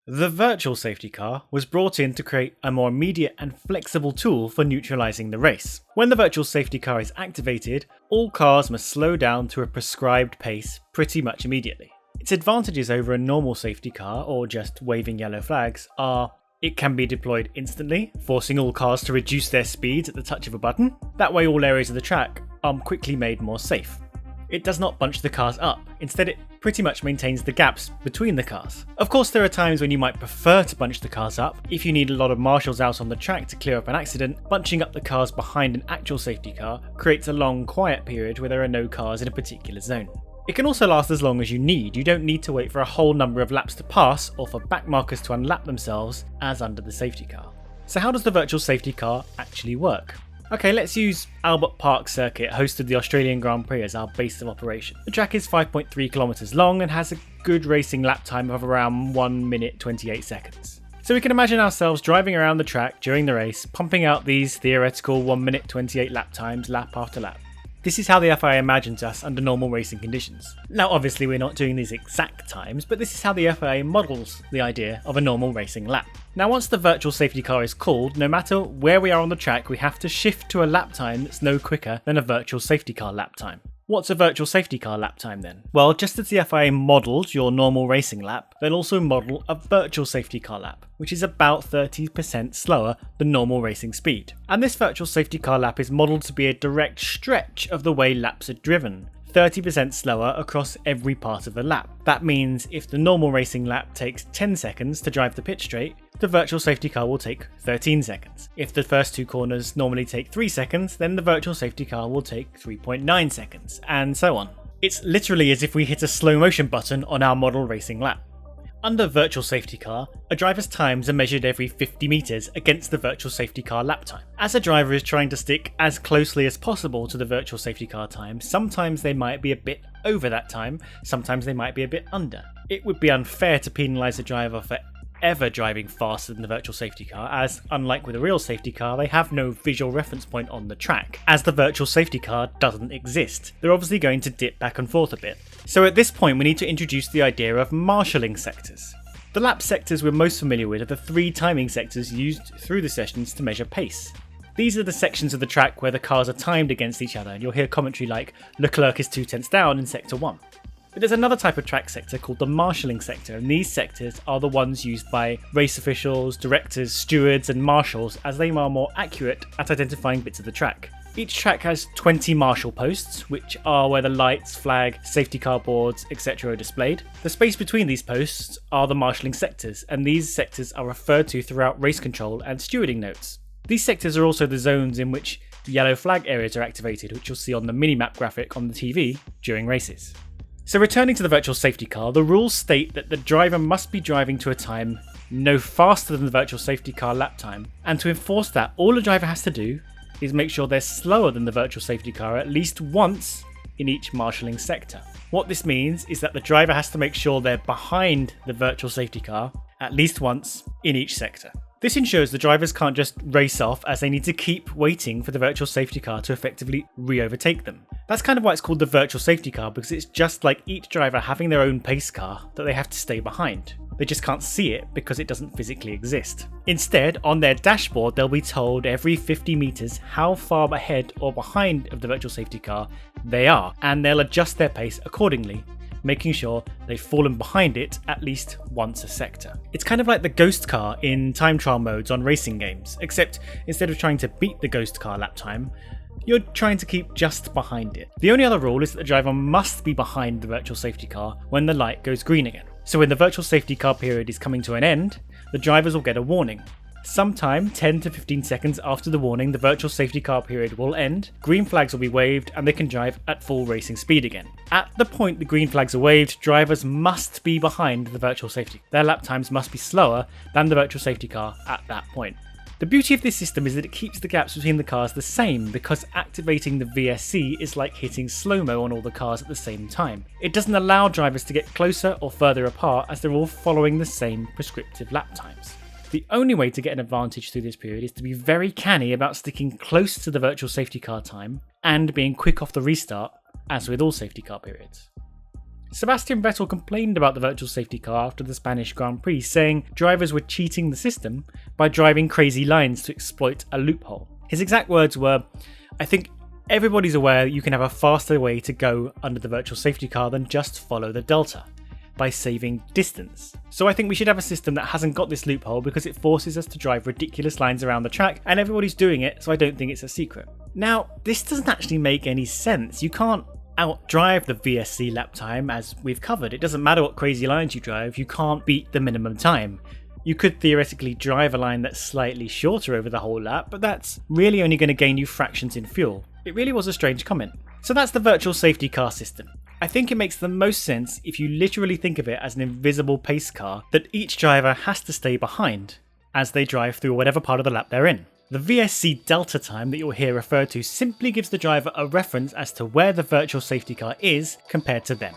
The virtual safety car was brought in to create a more immediate and flexible tool for neutralising the race. When the virtual safety car is activated, all cars must slow down to a prescribed pace pretty much immediately. Its advantages over a normal safety car or just waving yellow flags are: it can be deployed instantly, forcing all cars to reduce their speeds at the touch of a button. That way all areas of the track are quickly made more safe. It does not bunch the cars up, instead it pretty much maintains the gaps between the cars. Of course, there are times when you might prefer to bunch the cars up. If you need a lot of marshals out on the track to clear up an accident, bunching up the cars behind an actual safety car creates a long quiet period where there are no cars in a particular zone. It can also last as long as you need. You don't need to wait for a whole number of laps to pass or for back markers to unlap themselves as under the safety car. So how does the virtual safety car actually work? Okay, let's use Albert Park Circuit, hosted the Australian Grand Prix, as our base of operation. The track is 5.3 kilometres long and has a good racing lap time of around 1 minute 28 seconds. So we can imagine ourselves driving around the track during the race, pumping out these theoretical 1 minute 28 lap times lap after lap. This is how the FIA imagines us under normal racing conditions. Now obviously we're not doing these exact times, but this is how the FIA models the idea of a normal racing lap. Now once the virtual safety car is called, no matter where we are on the track, we have to shift to a lap time that's no quicker than a virtual safety car lap time. What's a virtual safety car lap time then? Well, just as the FIA modelled your normal racing lap, they'll also model a virtual safety car lap, which is about 30% slower than normal racing speed. And this virtual safety car lap is modelled to be a direct stretch of the way laps are driven, 30% slower across every part of the lap. That means if the normal racing lap takes 10 seconds to drive the pit straight, the virtual safety car will take 13 seconds. If the first two corners normally take 3 seconds, then the virtual safety car will take 3.9 seconds, and so on. It's literally as if we hit a slow motion button on our model racing lap. Under virtual safety car, a driver's times are measured every 50 metres against the virtual safety car lap time. As a driver is trying to stick as closely as possible to the virtual safety car time, sometimes they might be a bit over that time, sometimes they might be a bit under. It would be unfair to penalise a driver for ever driving faster than the virtual safety car, as unlike with a real safety car, they have no visual reference point on the track, as the virtual safety car doesn't exist. They're obviously going to dip back and forth a bit. So at this point we need to introduce the idea of marshalling sectors. The lap sectors we're most familiar with are the 3 timing sectors used through the sessions to measure pace. These are the sections of the track where the cars are timed against each other, and you'll hear commentary like Leclerc is 2 tenths down in sector 1. But there's another type of track sector called the marshalling sector, and these sectors are the ones used by race officials, directors, stewards and marshals, as they are more accurate at identifying bits of the track. Each track has 20 marshal posts, which are where the lights, flag, safety car boards, etc. are displayed. The space between these posts are the marshalling sectors, and these sectors are referred to throughout race control and stewarding notes. These sectors are also the zones in which the yellow flag areas are activated, which you'll see on the minimap graphic on the TV during races. So returning to the virtual safety car, the rules state that the driver must be driving to a time no faster than the virtual safety car lap time, and to enforce that, all the driver has to do is make sure they're slower than the virtual safety car at least once in each marshalling sector. What this means is that the driver has to make sure they're behind the virtual safety car at least once in each sector. This ensures the drivers can't just race off, as they need to keep waiting for the virtual safety car to effectively re-overtake them. That's kind of why it's called the virtual safety car, because it's just like each driver having their own pace car that they have to stay behind. They just can't see it because it doesn't physically exist. Instead, on their dashboard, they'll be told every 50 meters how far ahead or behind of the virtual safety car they are, and they'll adjust their pace accordingly, making sure they've fallen behind it at least once a sector. It's kind of like the ghost car in time trial modes on racing games, except instead of trying to beat the ghost car lap time, you're trying to keep just behind it. The only other rule is that the driver must be behind the virtual safety car when the light goes green again. So when the virtual safety car period is coming to an end, the drivers will get a warning. Sometime 10 to 15 seconds after the warning, the virtual safety car period will end, green flags will be waved, and they can drive at full racing speed again. At the point the green flags are waved, drivers must be behind the virtual safety. Their lap times must be slower than the virtual safety car at that point. The beauty of this system is that it keeps the gaps between the cars the same, because activating the VSC is like hitting slow-mo on all the cars at the same time. It doesn't allow drivers to get closer or further apart, as they're all following the same prescriptive lap times. The only way to get an advantage through this period is to be very canny about sticking close to the virtual safety car time and being quick off the restart, as with all safety car periods. Sebastian Vettel complained about the virtual safety car after the Spanish Grand Prix, saying drivers were cheating the system by driving crazy lines to exploit a loophole. His exact words were, "I think everybody's aware you can have a faster way to go under the virtual safety car than just follow the delta, by saving distance. So I think we should have a system that hasn't got this loophole because it forces us to drive ridiculous lines around the track and everybody's doing it, so I don't think it's a secret." Now, this doesn't actually make any sense. You can't outdrive the VSC lap time, as we've covered. It doesn't matter what crazy lines you drive, you can't beat the minimum time. You could theoretically drive a line that's slightly shorter over the whole lap, but that's really only going to gain you fractions in fuel. It really was a strange comment. So that's the virtual safety car system. I think it makes the most sense if you literally think of it as an invisible pace car that each driver has to stay behind as they drive through whatever part of the lap they're in. The VSC delta time that you'll hear referred to simply gives the driver a reference as to where the virtual safety car is compared to them.